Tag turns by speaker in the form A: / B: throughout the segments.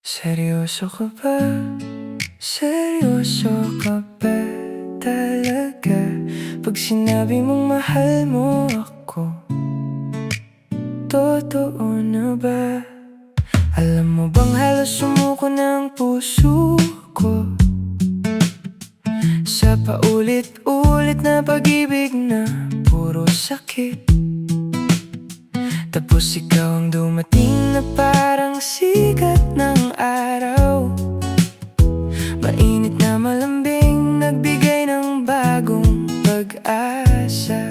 A: Seryoso ka ba? Seryoso ka ba talaga? Pag sinabi mong mahal mo ako, totoo na ba? Alam mo bang halos sumuko ng puso ko sa paulit-ulit na pag-ibig na puro sakit. Tapos ikaw ang dumating na parang sikat ng araw, mainit na malambing, nagbigay ng bagong pag-asa.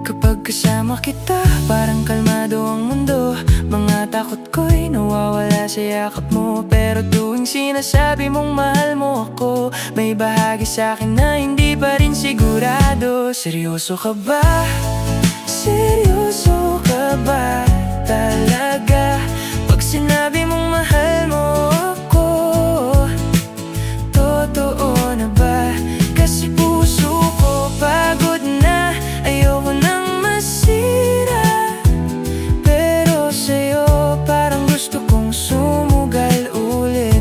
A: Kapag kasama kita, parang kalmado ang mundo. Mga takot ko'y nawawala sa yakap mo. Pero tuwing sinasabi mong mahal mo ako, may bahagi sa'kin na hindi pa rin sigurado. Seryoso ka ba? Seryoso ka ba talaga? Pag sinabi mong mahal mo ako, totoo na ba? Kasi puso ko pagod na, ayoko nang masira. Pero sa'yo parang gusto kong sumugal ulit.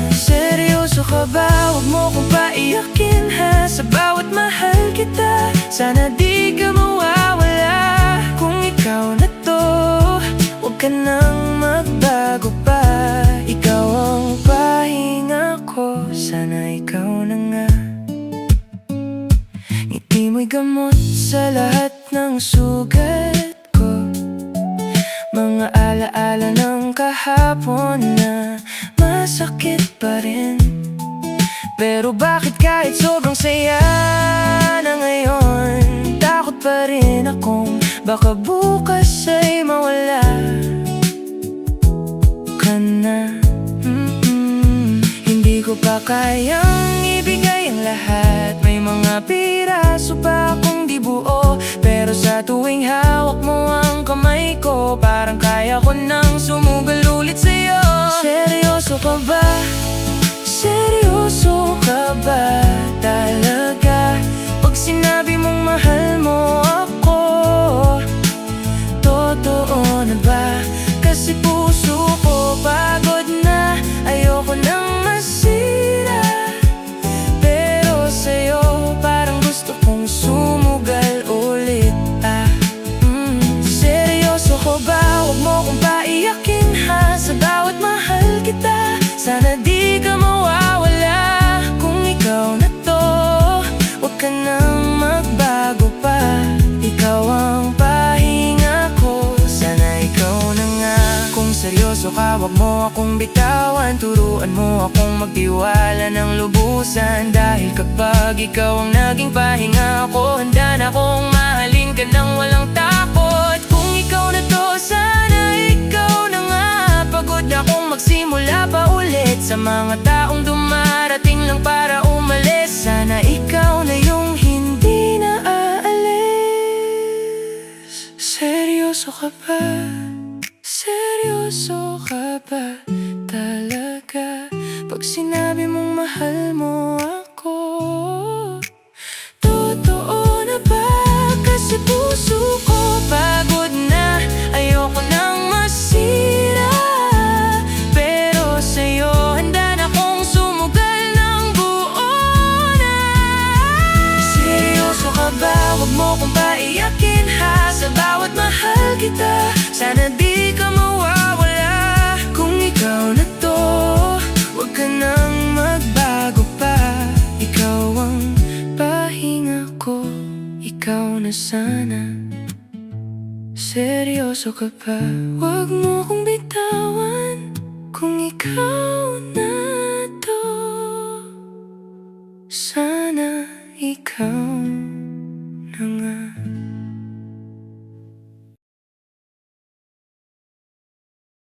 A: Seryoso ka ba? Huwag mo kong paiyakin ha. Sa bawat mahal kita, sana di ka mawawala. Kung ikaw na to, huwag ka nang magbago pa. Ikaw ang pahinga ko, sana ikaw na nga. Ngiti mo'y gamot sa lahat ng sugat ko. Mga alaala ng kahapon na masakit pa rin. Pero bakit kahit sobrang saya na ngayon, takot pa rin akong baka bukas ay mawala ka na. Hindi ko pa kayang ibigay ang lahat. May mga piraso pa akong di buo. Pero sa tuwing hawak mo ang kamay ko, parang kaya ko nang sumugal ulit sa'yo. Seryoso ka ba? Seryoso ka ba talaga? Pag sinabi mong mahal mo ako, totoo na ba? Kasi puso ko pagod na, ayoko nang masira. Pero sa'yo parang gusto kong sumugal ulit. Seryoso ko ba? Huwag mo kong paiyakin ha. Sa bawat mahal kita, sana di ka mawawala. Kung ikaw na to, huwag ka nang magbago pa. Ikaw ang pahinga ko, sana ikaw na nga. Kung seryoso ka, huwag mo akong bitawan. Turuan mo akong magtiwala ng lubusan. Dahil kapag ikaw ang naging pahinga ko, handa na akong mahalin ka nang walang takot. Kung ikaw na to, sana ikaw na nga. Pagod akong magsimula pa ulit sa mga taong dumarating lang para umalis. Sana ikaw na yung hindi na aalis. Seryoso ka ba? Seryoso ka ba talaga? Pag sinabi mong mahal mo ako, totoo na ba? Kasi puso ko pagod na, ayoko nang masira. Pero sa'yo handa na kong sumugal ng buo na. Seryoso ka ba? Huwag mo kong paiyakin ha. Sa bawat mahal kita, sana di ka mawawala. Kung ikaw na to, huwag ka nang magbago pa. Ikaw ang pahinga ko, ikaw na sana. Seryoso ka ba? Huwag mo kong bitawan. Kung ikaw na to, sana ikaw